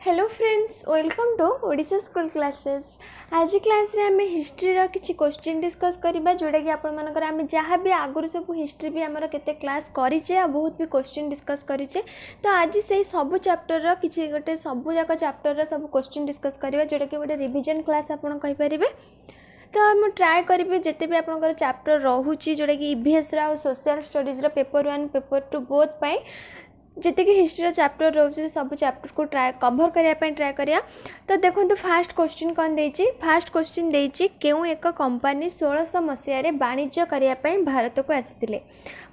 Hello friends, welcome to Odisha school classes. आज class रे आम हिस्ट्री रो किछि क्वेश्चन डिस्कस करबा जोटा कि आपण मानकर आम जहाँ भी आगुरी सब हिस्ट्री भी आमर केते क्लास करिचे आ बहुत भी क्वेश्चन डिस्कस करिचे। तो आज से सब चैप्टर रो किछि गोटे सब जाक चैप्टर रो सब क्वेश्चन डिस्कस करबा जोटा कि गोटे रिवीजन क्लास आपण कहि परिबे। तो मुझे ट्राए करी जिते भी आपंकर चैप्टर रोचे जोटा कि ईवीएस रो सोशल स्टडीज रो पेपर 1 पेपर 2 बोथ पाई जिते कि हिस्ट्री चैप्टर रोचे सब चैप्टर को ट्राए कवर करने ट्राए करिया। तो देखो फास्ट क्वेश्चन कौन देछि। फास्ट क्वेश्चन देछि केउ एक कंपनी 1600 मसीह वाणिज्य करने भारत को आसीथिले।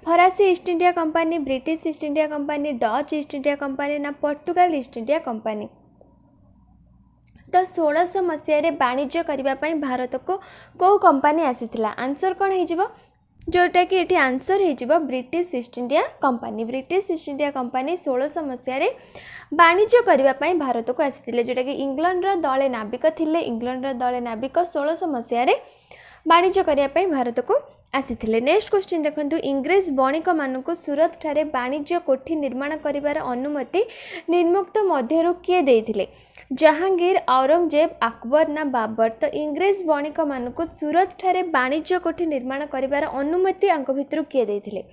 फरासी East India company, British East India company, Dutch East India company ना पोर्तुगाल ईस्ट इंडिया कंपनी। तो 1600 मसीह वाणिज्य करने भारत को कौ कंपनी आसीथिला। आंसर कौन हो जोटा कि ये आंसर हो British East India company. British East India company 1600 मसीह वाणिज्य करने भारत को आसीथिले जोटा कि इंग्लैंड दले नाविक थिले। इंग्लैंड दले नाविक 1600 मसीह वाणिज्य करने भारत को आसीथिले। नेक्स्ट क्वेश्चन देखंतु, इंग्रेज बणिक मानक सूरत ठारे वाणिज्य कोठी निर्माण करिवार अनुमति निम्नोक्त मध्यरु किए देथिले? जहांगीर, औरंगजेब, अकबर ना बाबर। तो इंग्रेज बणिक मानक सूरत ठारे वाणिज्य कोठी निर्माण करिवार अनुमति आंक भितर किए देथिले?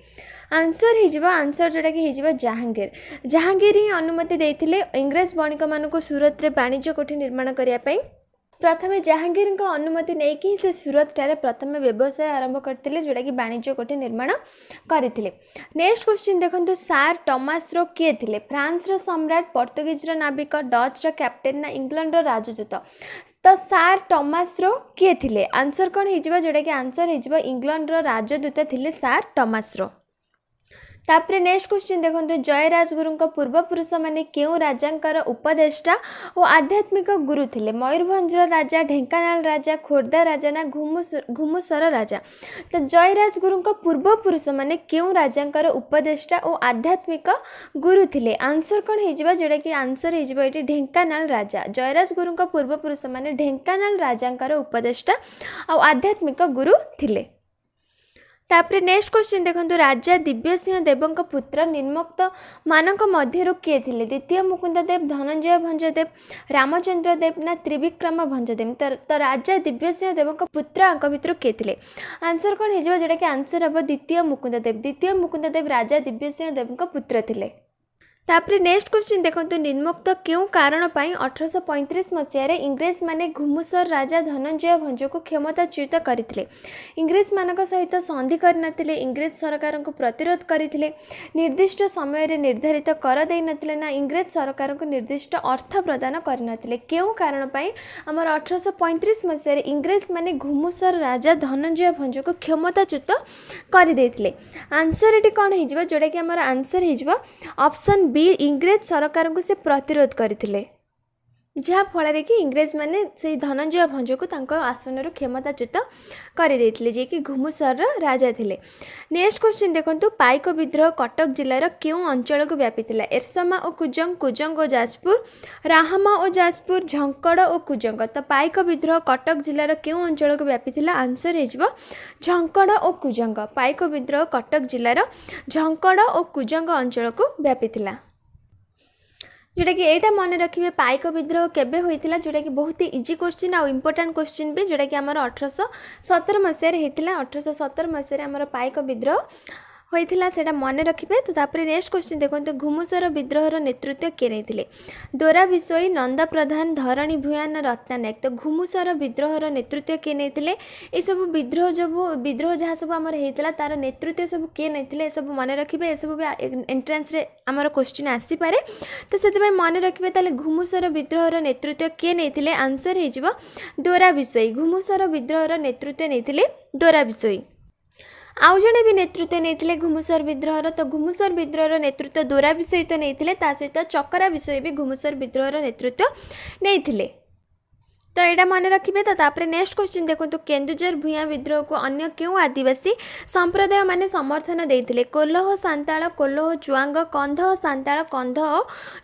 आंसर हो आंसर जोटा कि हो जहांगीर। जहांगीर ही अनुमति देथिले इंग्रेज बणिक मानक सूरत रे वाणिज्य कोठी निर्माण करिया पई। प्रथमे जहांगीर अनुमति नहीं कि से सूरत ठारे प्रथम व्यवसाय आरंभ करते जोटा कि वाणिज्य कोठी निर्माण करथिले। नेक्स्ट क्वेश्चन देखंतु, सार टॉमस रो किए थिले? फ्रांस रो सम्राट, पोर्तुगीज रो नाविक, डच रो कैप्टेन ना इंग्लैंड रो राजदूत। तो सार टॉमस रो किए थिले? आंसर कौन हो जोटा कि आंसर हो इंग्लैंड रो राजदूत थिले सार टॉमस रो। तापरे नेक्स्ट क्वेश्चन देखंतु, जयराजगुरु पूर्वपुरुष माने केउ राजांकर उपदेष्टा और आध्यात्मिक गुरु थिले? मयूरभंज राजा, ढेंकानाल राजा, खोर्धा राजा ना घुमुसर राजा। तो जयराजगुरु पूर्वपुरुष माने केउ राजांकर उपदेष्टा और आध्यात्मिक गुरु थिले? आंसर कौन हो जोटा कि आंसर हो ढेंकानाल राजा। जयराजगुरु पूर्वपुरुष माने ढेंकानाल राजांकर उपदेष्टा और आध्यात्मिक गुरु थिले। तापरे नेक्स्ट क्वेश्चन देखंतु, राजा दिव्यसिंह देवଙ୍କ पुत्र निम्नोक्त मानक मध्यरु किए थिले? द्वितीय मुकुंद देव, धनंजय भंजदेव, रामचंद्र देव ना त्रिविक्रम भंजदेव। तो राजा दिव्यसिंह देवଙ୍କ पुत्र आंक भितर किए थिले? आंसर कौन हो जोटा कि आंसर हम द्वितीय मुकुंद देव। द्वितीय मुकुंद देव राजा दिव्यसिंह देवଙ୍କ पुत्र थिले। तापरे नेक्स्ट क्वेश्चन देखंतु, निम्नोक्त क्यों कारण पाई 1835 मसीह इंग्रेज माने घुमुसर राजा धनंजय भंज को क्षमताच्युत करथिले? इंग्रेज मानक सहित संधि करनथिले, इंग्रेज सरकार को प्रतिरोध करथिले, निर्दिष्ट समय रे निर्धारित कर देई नथिले ना इंग्रेज सरकार को निर्दिष्ट अर्थ प्रदान करनथिले? क्यों कारण पाई हमर 1835 मसीह इंग्रेज माने घुमुसर राजा धनंजय भंज को क्षमताच्युत कर देथिले? आंसर एटी कोन हिजबा जोटा कि हमर आंसर हिजबा ऑप्शन बी, इंग्रेज सरकार को से प्रतिरोध करथिले जहाँ फल कि इंग्रेज माने से धनंजय भंज को तांको आसन क्षमताच्युत कर देथिले जे कि घुमुसर राजा थिले। नेक्स्ट क्वेश्चन देखंतु, पाइक विद्रोह कटक जिलार केउ अंचल को व्यापी थिला? एरसमा और कुजंग, कुजंग और जाजपुर, राहमा और जाजपुर, झंकड़ और कुजंग। तो पाइक विद्रोह कटक जिलार केउ अंचल को व्यापी थिला? आंसर हो झंकड़ और कुजंग। पाइक विद्रोह कटक जिलार झंकड़ और कुजंग अंचल को व्यापी थिला। जोटा कि एटा मन रखिए पाइक विद्रोह केबे होइतिला जोटा कि बहुत ही इजी क्वेश्चन आ इंपोर्टेंट क्वेश्चन भी जोटा कि आमर 1817 मसीह होइतिला। 1817 मसीह आमर पाइक विद्रोह होइतिला सेटा मन रखिए। तो तापरे नेक्स्ट क्वेश्चन देखंतु, घुमुसर विद्रोहर नेतृत्व किए नैथिले? दोरा बिसोई, नंदा प्रधान, धरणी भूया ना रत्ना नायक। तो घुमुसर विद्रोहर नेतृत्व किए नैथिले? ए सब विद्रोह जहाँ सब आमर होइतिला तार नेतृत्व सब किए नैथिले सब मन रखिए। ए सब भी एंट्रेंस रे आमर क्वेश्चन आसी पारे, तो सेते मन रखिए ताले घुमुसर विद्रोहर नेतृत्व किए नैथिले? आंसर हो दोरा बिसोई। घुमुसर विद्रोहर नेतृत्व नैथिले दोरा बिसोई। आउ जड़े भी नेतृत्व नहीं घुमुसर विद्रोहर। तो घुमुसर विद्रोहर नेतृत्व दोरा विषय तो नहीं सहित चकरा विषय भी घुमुसर विद्रोहर नेतृत्व नहीं। तो यहाँ मन रखिए। तो तापर नेक्स्ट क्वेश्चन देखो, केन्दुझर भूया विद्रोह को अन्य क्यों आदिवासी संप्रदाय माने समर्थन देते? कोल्ह सांताल, कोल्ह जुआंग, कंध सांताल, कंध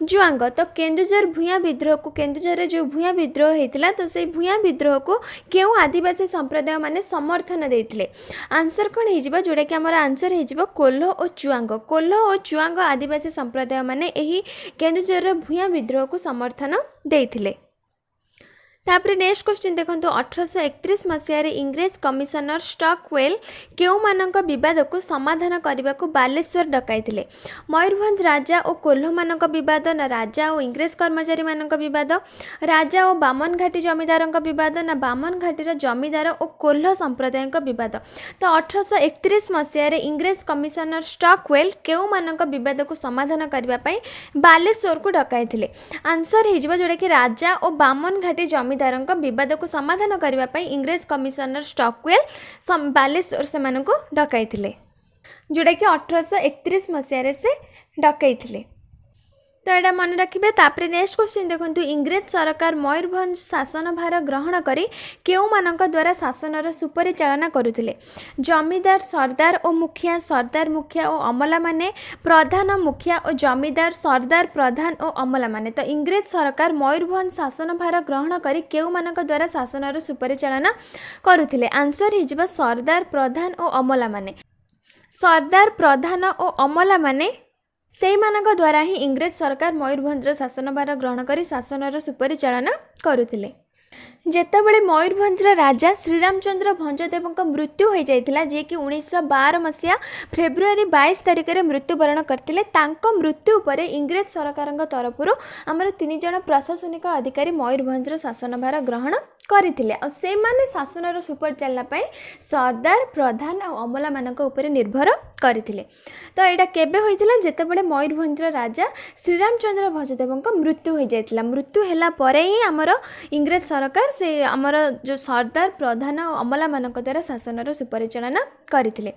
जुआंग। तो केन्दुझर भूया विद्रोह को, केन्दुझर जो भूया विद्रोह होता तो से भूया विद्रोह को क्यों आदिवासी संप्रदाय माने समर्थन देते? आंसर कौन हो जोटा कि आमर आंसर हो कोल्ह और चुआंग। कोल्ह और चुआंग आदिवासी संप्रदाय माने यही केन्दुझर भूया विद्रोह को समर्थन देते। तापर नेक्स्ट क्वेश्चन देखो, 1831 मसीह इंग्रेज कमिशनर स्टॉकवेल केउ मानक विवाद को समाधान करने को बालेश्वर डकाई? मयूरभंज राजा और कोल्ह मानक विवाद, ना राजा और इंग्रेज कर्मचारी मानक विवाद, राजा और बामन घाटी जमीदार विवाद, ना बामन घाटीर जमीदार और कोल्ह संप्रदाय विवाद? तो 1831 मसीह इंग्रेज कमिशनर स्टॉकवेल केउ मानक विवाद को समाधान करने बालेश्वर को डकाई? आंसर हो जोटा कि राजा और बामन घाटी जमीदार विवाद को समाधान करने इंग्रेज कमिशनर स्टॉकवेल बालेश्वर से डकाई, जोटा कि 1831 मसीह से डकाई। तो यहाँ मन रखिए। तापर नेक्स्ट क्वेश्चन देखो, इंग्रेज सरकार मयूरभंज शासन भार ग्रहण करी केउ मानक द्वारा शासनर सुपरिचालना करुथिले? जमीदार, सरदार और मुखिया, सरदार मुखिया और अमला माने, प्रधान मुखिया और जमीदार, सरदार प्रधान और अमला माने। तो इंग्रेज सरकार मयूरभंज शासन भार ग्रहण करी केउ मानक द्वारा शासनर सुपरिचालना करुथिले? आंसर हो सरदार प्रधान और अमला माने। सरदार प्रधान और अमला माने से मानक द्वारा ही इंग्रेज सरकार मयूरभंजर शासन भार ग्रहण कर शासनर सुपरिचालना करुथिले। जेतेबेले मयूरभंजर राजा श्रीरामचंद्र भंजदेव मृत्यु हो जाता, जी कि 1912 मसीहा फेब्रुआरी 22 तारिख में मृत्युवरण करते, मृत्यु पर इंग्रेज सरकार तरफ आमर 3 जन प्रशासनिक अधिकारी मयूरभंजर शासन भार ग्रहण करते, से माने शासनर सुपरिचालना सरदार प्रधान और अमला मानक उपर निर्भर करते। तो यहाँ केबे होइतिला? जेतेबेले मयूरभंजर राजा श्रीरामचंद्र भंजदेव मृत्यु हो जाता। मृत्यु होला परे ही आमर इंग्रेज सरकार से आमर जो सरदार प्रधान और अमला मानक द्वारा शासनर सुपरिचालना करथिले।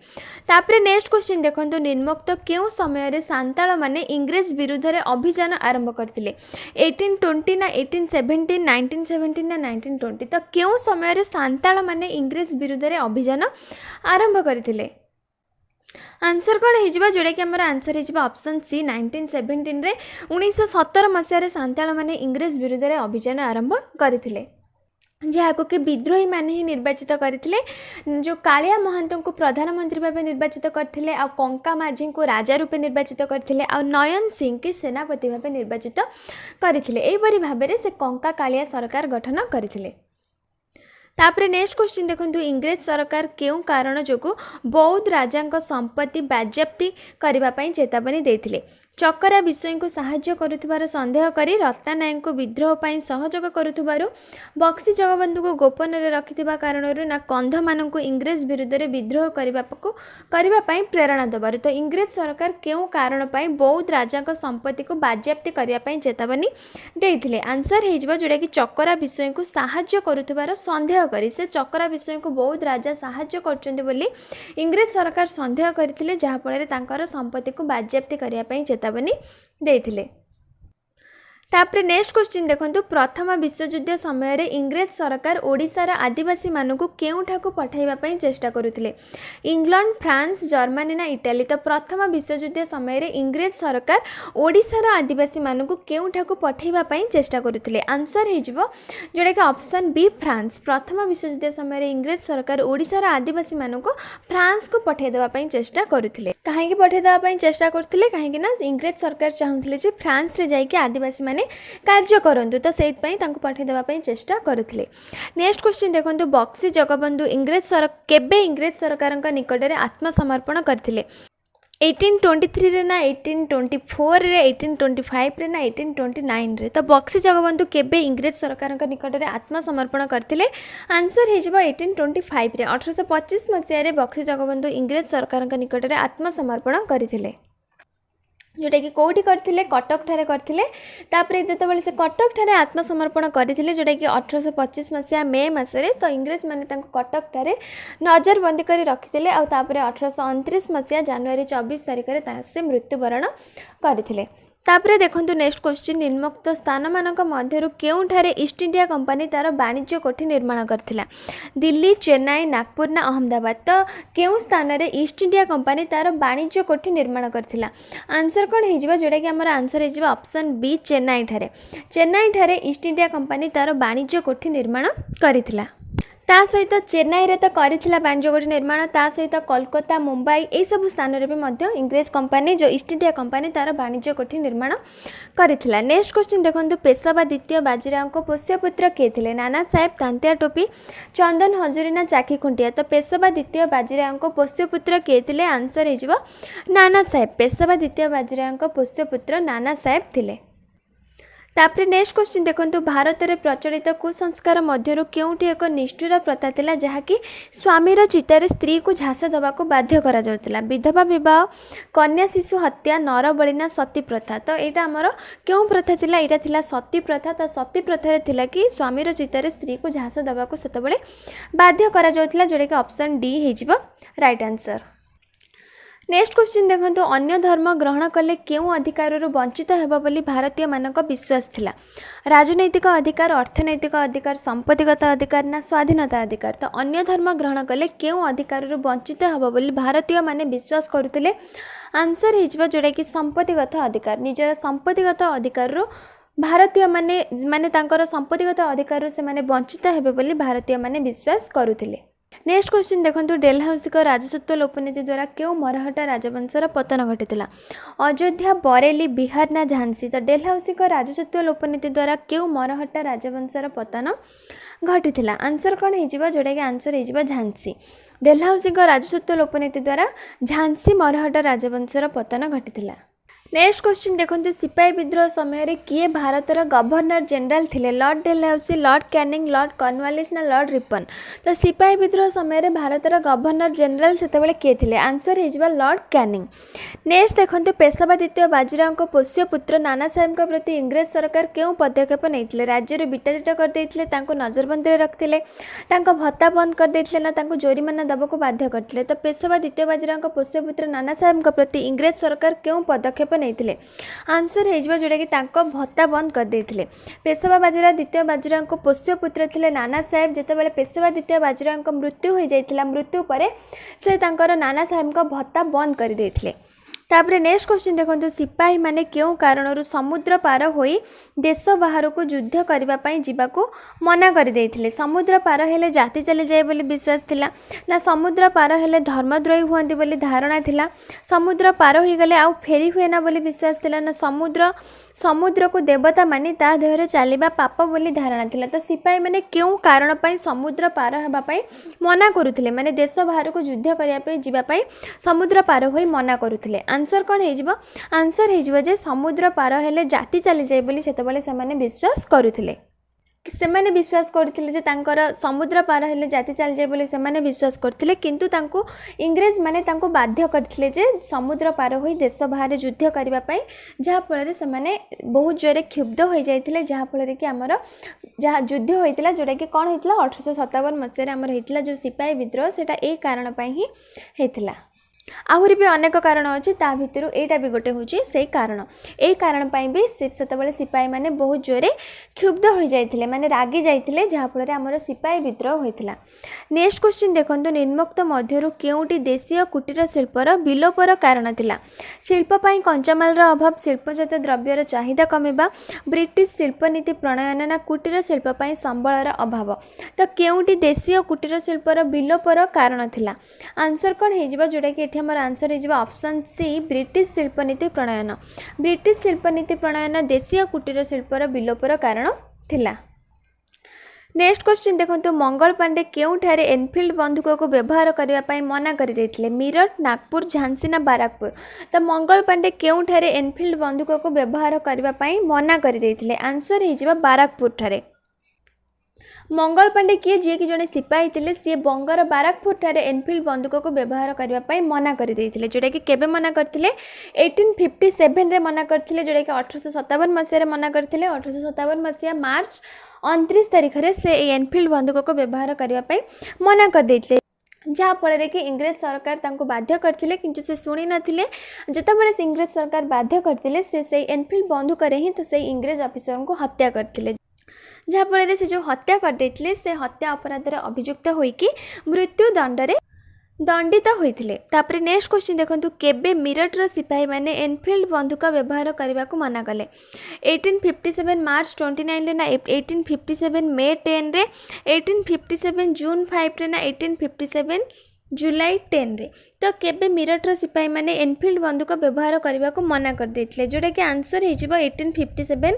तापरे नेक्स्ट क्वेश्चन देखो, निम्नोक्त केउ समय सांताल माने इंग्रेज विरुद्ध रे अभियान आरंभ करथिले? 1820 ना 1817, 1917 ना 1920? तो केउ समय सांताल माने इंग्रेज विरुद्ध रे अभियान आरंभ करथिले? आंसर कौन हो जोटा कि आम आंसर हो ऑप्शन सी 1917 रे 1917 मसीह सांताल माने इंग्रेज विरुद्ध रे अभियान आरंभ करथिले, जहाँ कि विद्रोही माने ही निर्वाचित करथिले। जो कालिया महंत को प्रधानमंत्री भाव निर्वाचित करथिले, आ कंका माझी को राजा रूपे निर्वाचित करथिले, आ नयन सिंह के सेनापति भाव निर्वाचित करथिले। एहिपरि भाव से कंका कालिया सरकार गठन करथिले। तापरे नेक्स्ट क्वेश्चन देखो, इंग्रेज सरकार केउ कारण जोगु बौद्ध राजा संपत्ति बाज्याप्ति करने चेतावनी देथिले? चकरा विषय को साहाय्य करुथिबार संदेह करी रत्ना नायक को विद्रोह पाई सहयोग करुथिबारु, बक्सी जगबंधु को गोपन रे रखिथिबा कारणरु, ना कंध मानक इंग्रेज विरुद्ध रे विद्रोह करने प्रेरणा दबारु? तो इंग्रेज सरकार केउ कारण पाई बौद्ध राजा संपत्ति को बाज्याप्ति करने चेतावनी देथिले? आंसर हो जोटा कि चकरा विषय को साहाय्य करुथिबार संदेह करी, से चकरा विषय को बौद्ध राजा साहाय्य करचंती बोली इंग्रेज सरकार संदेह करथिले, जहाँ फल तांकर संपत्ति को बाज्याप्ति करने चेतावनी देथिले। तापरे नेक्स्ट क्वेश्चन देखो, प्रथम विश्वयुद्ध समय रे इंग्रेज सरकार ओडिशार आदिवासी मानक केउठाकू पठाइबा चेष्टा करुथिले? इंग्लैंड, फ्रांस, जर्मनी ना इटाली? तो प्रथम विश्वयुद्ध समय रे इंग्रेज सरकार ओडिशार आदिवासी मानक केउठाकू पठाइबा चेष्टा करुथिले? आंसर हो जोटा कि ऑप्शन बी फ्रांस। प्रथम विश्वयुद्ध समय रे इंग्रेज सरकार ओडिशार आदिवासी मानक फ्रांस को पठाइदेबा चेष्टा करुथिले। कहीं पठाइदेबा चेष्टा करथिले? कहीं ना इंग्रेज सरकार चाहूले जे फ्रांस रे जाइके आदिवासी माने कार्य करंतु, तो से पठाई देवा चेष्टा करथिले। नेक्स्ट क्वेश्चन देखो, बक्सी जगबंधु केबे इंग्रेज सरकार निकट में आत्मसमर्पण करथिले? 1823 रे ना 1824 रे, 1825 रे ना 1829 रे? तो बक्सी जगबंधु केबे इंग्रेज सरकार निकट में आत्मसमर्पण करथिले? आंसर हो 1825 रे। 1825 मसीह बक्सी जगबंधु इंग्रेज सरकार निकट में आत्मसमर्पण करथिले, जोटा कि कौटी करथिले? कटक ठारे करथिले। तापरे जेतेबेले से कटक ठारे आत्मसमर्पण करथिले, जोटा कि 1825 मसीहा मे मासरे, तो इंग्रेज माने तांको कटक ठारे नजरबंदी करी रखिथिले, आ तापरे 1829 मसीहा जनवरी 24 तारिख रे से मृत्युवरण करथिले। तापरे देखंतु नेक्स्ट क्वेश्चन निम्नोक्त स्थान मानक मध्यरु केउठारे ईस्ट इंडिया कंपनी तार वाणिज्य कोठी निर्माण करथिला दिल्ली चेन्नई नागपुर ना अहमदाबाद तो केउ स्थान रे ईस्ट इंडिया कंपनी तार वाणिज्य कोठी निर्माण करथिला आंसर कोन हे जिवो जोडा कि हमर आंसर हे जिवो ऑप्शन बी चेन्नई ठारे ईस्ट इंडिया कंपनी तार वाणिज्य कोठी निर्माण करिथिला ता सहित चेन्नई रे तो करिथिला वाणिज्य कोठी निर्माण ता सहित कोलकाता मुंबई ए सब स्थान रे भी मध्य इंग्रेज कंपनी जो ईस्ट इंडिया कंपनी तार वाणिज्य कोठी निर्माण करिथिला नेक्स्ट क्वेश्चन देखंतु पेशवा द्वितीय बाजीराव को पोष्यपुत्र के थिले नाना साहेब तांतिया टोपी चंदन हजूरी ना चाकी खुंटिया तो पेशवा द्वितीय बाजीराव को पोष्यपुत्र के थिले आंसर हे जिवो नाना साहेब पेशवा द्वितीय बाजीराव को पोष्यपुत्र नाना साहेब थिले तापरे नेक्स्ट क्वेश्चन देखंतु भारत रे प्रचलित कुसंस्कार मध्यरु केउठी एक निष्ठुर प्रथा थिला जहाँकि स्वामीर चितारे स्त्री को झांस दबा को बाध्य करा जाउतिला विधवा विवाह कन्या शिशु हत्या नरबली ना सती प्रथा तो एटा हमर केउ प्रथा थिला एटा थिला सती प्रथा तो सती प्रथा रे थिला कि स्वामीर चितारे स्त्री को झांस दबा को सेतबेले बाध्य करा जाउतिला जोडे कि ऑप्शन डी हे जिवो राइट आंसर नेक्स्ट क्वेश्चन देखंतु अन्य धर्म ग्रहण कले केउ अधिकार वंचित हेबा बोली भारतीय मानक विश्वास थिला राजनैतिक अधिकार अर्थनैतिक अधिकार संपत्तिगत अधिकार ना स्वाधीनता अधिकार तो अन्य धर्म ग्रहण कले केउ अधिकार वंचित हेबा बोली भारतीय माने विश्वास करुथिले आंसर हे जोड़ा कि संपत्तिगत अधिकार निजर संपत्तिगत अधिकार भारतीय माने माने तांकर संपत्तिगत अधिकार से माने वंचित हेबे बोली भारतीय माने विश्वास करुथिले नेक्स्ट क्वेश्चन देखंतु डेलहाउसी राजसत्व लोपनीति द्वारा क्यों मराठा राजवंशर पतन घटी अयोध्या बरेली बिहार ना झांसी तो डेलहाउसी राजसत्व लोपनीति द्वारा क्यों मराठा राजवंशर पतन घटी आंसर कौन हो जोटा कि आंसर हो झांसी डेलहाउसी राजसत्व लोपनीति द्वारा झांसी मराठा राजवंशर पतन घटी नेक्स्ट क्वेश्चन देखो सिपाही विद्रोह समय किए भारतर गवर्नर जनरल थिले Lord Dalhousie Lord Canning Lord Cornwallis ना लॉर्ड रिपन तो सिपाही विद्रोह समय भारतर गवर्नर जनरल से किए थिले आंसर हो लॉर्ड कैनिंग नेक्स्ट देखो पेशवा द्वितीय बाजीराव को पोष्य पुत्र नाना साहेब प्रति इंग्रेज सरकार क्यों पदक्षेप नहीं राज्य विताड़ित करते नजरबंदी रखते भत्ता बंद करदे ना जोरीमाना देवाक बाध्य करते तो पेशवा द्वितीय बाजीराव पोष्य पुत्र नाना साहेब प्रति इंग्रेज सरकार क्यों पदक्षेप नहीं आंसर हो जोटा कि भत्ता बंद करदे पेशवा बाजीराव द्वितीय बाजीराव को पोष्य पुत्र थे नाना साहेब जितेबाला पेशवा द्वितीय बाजीराव मृत्यु हो जाता मृत्यु पर से नाना साहेब भत्ता बंद करदे तापरे नेक्स्ट क्वेश्चन देखो सिपाही माने क्यों कारणरू समुद्र पार होई देश बाहर को युद्ध करने जावाक मना करदे समुद्र पार हेले जाति चली जाए बोली विश्वास थिला ना समुद्र पार हेले धर्मद्रोही हुअंती बोली धारणा थिला समुद्र पार हो गले आउ फेरी हुए ना बोली विश्वास थिला ना समुद्र को देवता मानी ता देहरे चलवा पाप बोली धारणा थिला तो सिपाही माने क्यों कारण पाई समुद्र पार हेबा पाई मना करुथिले माने देश बाहर को युद्ध करने जावाई समुद्र पार होई मना करुथिले आंसर कौन हो आंसर हो समुद्र पार हेले जाति चली जाए बोली सेतबेले सेमाने विश्वास करुथिले सेमाने विश्वास करथिले जे तांकर समुद्र पार हेले जाति चली जाए बोली सेमाने विश्वास करथिले किंतु तांको इंग्रेज माने तांको बाध्य करथिले जे समुद्र पार होई देश बाहर युद्ध करबा पई जहा फल रे सेमाने बहुत जोरे क्षुब्ध हो जाइथिले जहा फल रे कि हमर जहा युद्ध होइतिला जोटा कि कोन होइतिला 1857 मसिया रे हमर होइतिला जो सिपाही विद्रोह सेटा ए कारण पई ही हेतिला आहरी भी अनेक कारण अच्छे ता भितर एटा भी गोटे हूँ से कारण ए कारण भी से सिपाही माने बहुत जोरे क्षुब्ध हो जाते माने रागी जाते जहाँफल आमर सिपाही विद्रोह होता नेक्स्ट क्वेश्चन देखो निम्नोक्त मध्यरु केउटी देशीय कुटीर शिल्पर विलोपर कारण थिला शिल्पपाई कंचामाल अभाव शिल्पजात द्रव्यर चाहिदा कमिबा ब्रिटिश शिल्पनीति प्रणयन ना कुटीर शिल्पपाई संबलर अभाव तो केउटी देशीय कुटीर शिल्पर विलोपर कारण थिला आंसर कौन हो जोटा कि हमर आंसर हो ऑप्शन सी ब्रिटिश शिल्पनीति प्रणयन देशीय कुटीर शिल्पर विलोपर कारण थिला नेक्स्ट क्वेश्चन देखो मंगल पांडे केउठारे एनफिल्ड बंदूक को व्यवहार करने मना करदे मीरठ नागपुर झांसी ना बाराकपुर तो मंगल पांडे केउठारे एनफिल्ड बंदूक को व्यवहार करने मना करदे आंसर हो बाराकपुर ठारे मंगल पांडे किए जी कि जड़े सिपाही थे सी बंगर बाराकपुर ठारे एनफिल्ड बंदूक को व्यवहार करने मना करदे जोटा कि केबे मना करथिले 1857 रे मना करथिले जोटा कि 1857 मसीह मना करथिले 1857 मसीहा मार्च 29 तारिख रे से एनफिल्ड बंदूक को व्यवहार करने मना करदे जहाँफल कि इंग्रेज सरकार तांको बाध्य करथिले किंतु से शुणी नथिले जेतेबेले से इंग्रेज सरकार बाध्य करथिले से एनफिल्ड बंदूक ही तो से इंग्रेज ऑफिसर को हत्या करथिले जहाँफल से जो हत्या करते से हत्या अपराध अभियुक्त होइकी मृत्यु दंडरे दंडित होइथिले। तापरे नेक्स्ट क्वेश्चन देखंतु केबे मिरटर सिपाही माने एनफिल्ड बंदूक व्यवहार करने को मना कले 1857 मार्च 29 रे ना 1857 मे 10 रे 1857 जून 5 रे ना 1857 जुलाई 10 रे। तो केबे मिरटर सिपाही माने एनफिल्ड बंदूक व्यवहार करने को मना कर देथिले जोटा कि आंसर हो 1857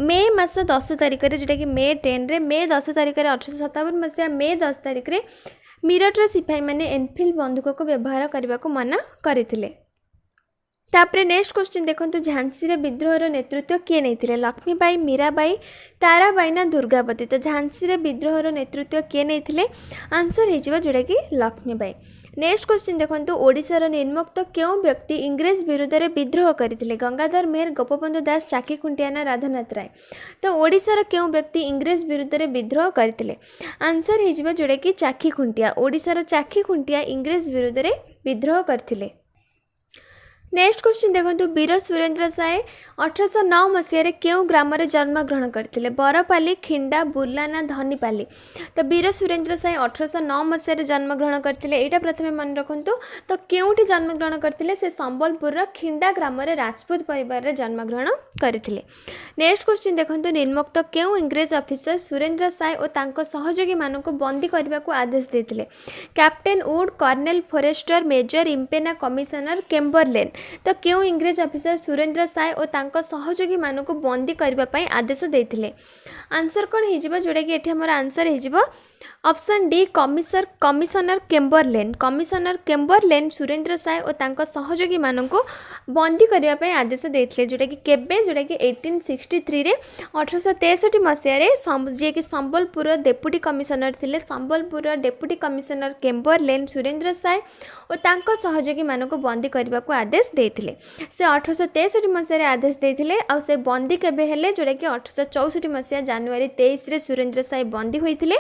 मे मास 10 तारिख रे जोटा कि मे 10 रे मे 10 तारिख रे 1857 मसीहा मे 10 तारिख रे मिरटर सिपाही माने एनफिल्ड बंदूक को व्यवहार करने को मना करथिले। तापरे नेक्स्ट क्वेश्चन देखंतु झांसी रे विद्रोहर नेतृत्व किए नहीं लक्ष्मीबाई मीराबाई ताराबाई ना दुर्गावती। तो झांसी रे विद्रोहर नेतृत्व किए नहीं आंसर हो जोटा कि लक्ष्मीबाई। नेक्स्ट क्वेश्चन देखंतु ओडिशार निर्मुक्त क्यों व्यक्ति इंग्रेज विरुद्ध रे विद्रोह करथिले गंगाधर मेहर गोपबंधु दास चाकीखुंटिया ना राधानाथ राय। तो ओडिशार क्यों व्यक्ति इंग्रेज विरुद्ध रे विद्रोह करथिले आंसर हो जोटा कि चाकीखुंटिया। ओडिशार चाकीखुंटिया इंग्रेज विरुद्ध रे विद्रोह करथिले। नेक्स्ट क्वेश्चन देखो वीर सुरेंद्र साय 1809 मसीह क्यों ग्राम जन्म ग्रहण करते बरपाली खिंडा बुर्लाना धनीपाली। तो वीर सुरेंद्र साय 1809 मसीह जन्म ग्रहण करते यहाँ प्रथम मन रखु तो क्योंठी जन्म ग्रहण करते से संबलपुर खिंडा ग्राम राजपूत परिवार जन्म ग्रहण करते। नेक्स्ट क्वेश्चन देखो निर्मुक्त क्यों इंग्रेज ऑफिसर सुरेंद्र साय और तांको सहयोगी मानक बंदी करने को आदेश देते captain Wood colonel Forester major इम्पेना कमिशनर केम्बरलेन। तो क्यों इंग्रेज ऑफिसर सुरेंद्र साय और तांको सहयोगी मानक बंदी करने आदेश देते आंसर कौन हो जोटा कि ये आंसर हो option D commissioner Chamberlain Surendra Sai और तांको सहयोगी मानक बंदी करने आदेश देते जोटा कि केबे जोटा कि 1863 रे 1863 मसीह जी कि संबलपुर डेप्यूटी कमिशनर थिले Sambalpur deputy commissioner Chamberlain Surendra Sai और तांको सहयोगी मानक बंदी करने को आदेश देते से 1863 मसीह आदेश देते आ से बंदी केबे हेले जोटा कि 1864 मसीहा जनवरी 23 रे सुरेंद्र साय बंदी होइथिले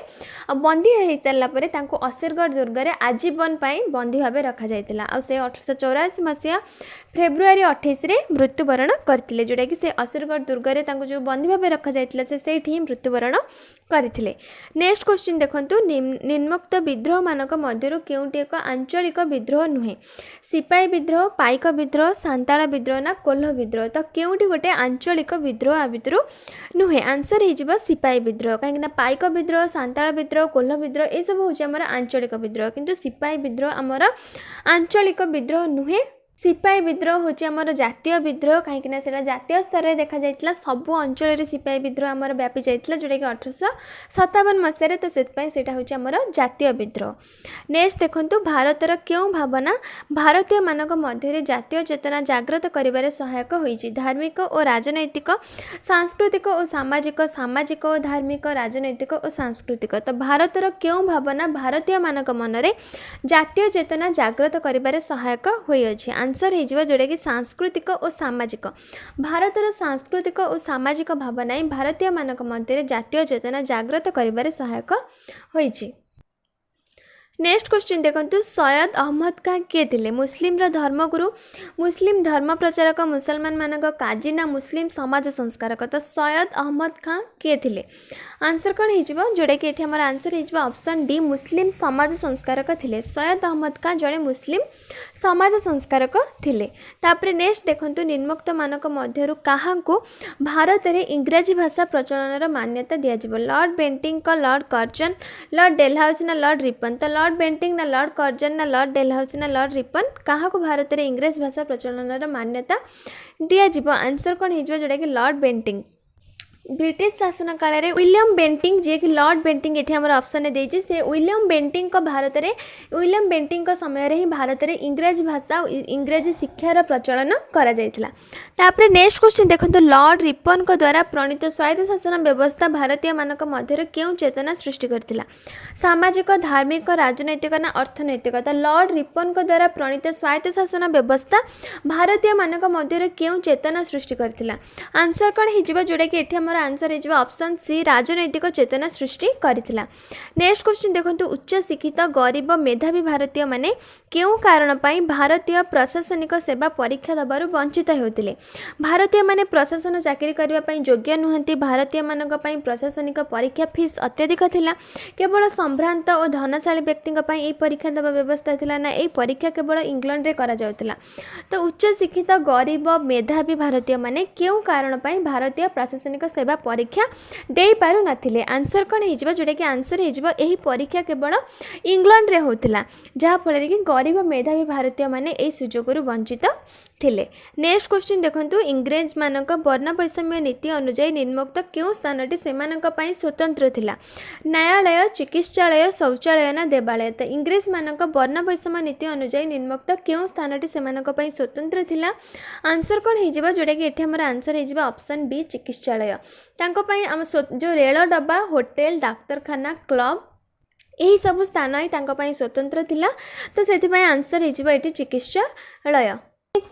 आ बंदी हो सारा पर असिरगढ़ दुर्ग में आजीवन बंदी भाव रखा जाइतिला आ से 1884 मसीहा फेब्रुआरी 28 रे मृत्युवरण करथिले जोटा कि से असिरगढ़ दुर्ग में जो बंदी भाव रखा जाइतिला से ही मृत्युवरण करथिले। नेक्स्ट क्वेश्चन देखंतु निम्नोक्त विद्रोह मानक मध्यरु केउटी एक आंचलिक विद्रोह नुहे सिपाही विद्रोह पाइक विद्रोह सांताल विद्रोह ना कोल्ह विद्रोह। तो केउटी गोटे आंचलिक विद्रोह आ भितरु नुहे आंसर हो सिपाही विद्रोह कहीं पाइक विद्रोह सांताल विद्रोह कोल्ह विद्रोह ये सब हूँ आंचलिक विद्रोह किंतु सिपाही विद्रोह आमर आंचलिक विद्रोह नुहे। सिपाही विद्रोह हूँ आमर जातीय विद्रोह कहीं जातीय स्तर में देखा जाइतिला सबु अंचल सिपाही विद्रोह आमर व्यापी जाइतिला जोटा कि 1857 मसीह तो से हूँ आमर जातीय विद्रोह। नेक्स्ट देखंतु भारतर क्यों भावना भारतीय मानक मध्य जातीय चेतना जागृत करिबारे सहायक होइछि धार्मिक और राजनैतिक सांस्कृतिक और सामाजिक सामाजिक और धार्मिक राजनैतिक और सांस्कृतिक। तो भारतर क्यों भावना भारतीय मानक मनरे जातीय चेतना जागृत करिबारे सहायक होइछि आंसर हो जोटा कि सांस्कृतिक और सामाजिक भारतर सांस्कृतिक और सामाजिक भावना भारतीय मानक मध्य जातीय चेतना जागृत करिबारे सहायक होइछि। नेक्स्ट क्वेश्चन देखंतु सैयद अहमद खां किए थे मुस्लिम धर्मगुरु मुस्लिम धर्म प्रचारक मुसलमान मानक काजी ना मुस्लिम समाज संस्कारक। तो सैयद अहमद खां किए थे आंसर कौन हो जोटा कि ये आंसर हो ऑप्शन डी मुस्लिम समाज संस्कारक थे सैयद अहमद खां जड़े मुस्लिम समाज संस्कारक थे। तापरे नेक्स्ट देखंतु निम्नोक्त मानक मध्यरु काहांकु भारत में इंग्राजी भाषा प्रचलन मान्यता दिया लॉर्ड बेंटिंग का लॉर्ड कर्जन लॉर्ड डेलहाउसी ना लॉर्ड रिपन। तो लॉर्ड बेंटिंग ना लॉर्ड कर्जन ना लॉर्ड डेलहाउसी ना लॉर्ड रिपन क्या भारत में इंग्रेज भाषा प्रचलन मान्यता दिज्व आंसर कौन हो जोटा कि लॉर्ड बेंटिंग। ब्रिटिश शासन काल में विलियम बेंटिंग जी कि लॉर्ड बेंटिंग ये ऑप्शन देती से विलियम बेंटिंग को भारत में विलियम बेंटिंग को समय ही भारत में इंग्राजी भाषा इंग्राजी शिक्षार प्रचलन करा जायतिला। तापरे नेक्स्ट क्वेश्चन देखो लॉर्ड रिपन को द्वारा प्रणीत स्वायत्त शासन व्यवस्था भारतीय मानक मध्य क्यों चेतना सृष्टि करथिला सामाजिक धार्मिक राजनैतिक ना अर्थनैतिक। तो लॉर्ड रिपन को द्वारा प्रणीत स्वायत्त शासन व्यवस्था भारतीय मानक मध्य क्यों चेतना सृष्टि करथिला आंसर कौन हो जोटा कि आमर आंसर हो ऑप्शन सी राजनैतिक चेतना सृष्टि करथिला। नेक्स्ट क्वेश्चन देखंतु उच्च शिक्षित गरीब मेधावी भारतीय माने केउ कारण पई भारतीय प्रशासनिक सेवा परीक्षा दबारु वंचित होतिले। भारतीय माने प्रशासन चाकरी करबा पई योग्य नुहंती। भारतीय मानक पई प्रशासनिक परीक्षा फीस अत्यधिक थिला। केवल संभ्रांत और धनशाली व्यक्ति पई ए परीक्षा दबा व्यवस्था थिला ना ए परीक्षा केवल इंग्लैंड रे करा जाउतिला। तो उच्च शिक्षित गरीब मेधावी भारतीय माने केउ कारण पई भारतीय प्रशासनिक सेवा परीक्षा दे पारु नथिले। आंसर कोन हिजबा जोटा कि आंसर हिजबा एही परीक्षा केवल इंग्लैंड रे होतिला जहा फल कि गरीब मेधावी भारतीय माने ए सुजोग रु वंचित थिले। नेक्स्ट क्वेश्चन देखंतु इंग्रेज मानक वर्ण वैषम्य नीति अनुसार निम्नोक्त केउ स्थानटी सेमानक पई स्वतंत्र थिला। न्यायालय, चिकित्सालय, शौचालय ना देवालय। तो इंग्रेज मानक वर्ण वैषम्य नीति अनुसार निम्नोक्त केउ स्थानटी सेमानक पई स्वतंत्र थिला। आंसर कोन हिजबा जोटा कि एठी हमर आंसर हिजबा ऑप्शन बी चिकित्सालय। तांको पई हम जो रेल डब्बा, होटल, डाक्तरखाना, क्लब यही सब स्थान ही तांको पई स्वतंत्र थिला। तो सेति पई आंसर हिजबा एठी चिकित्सालय।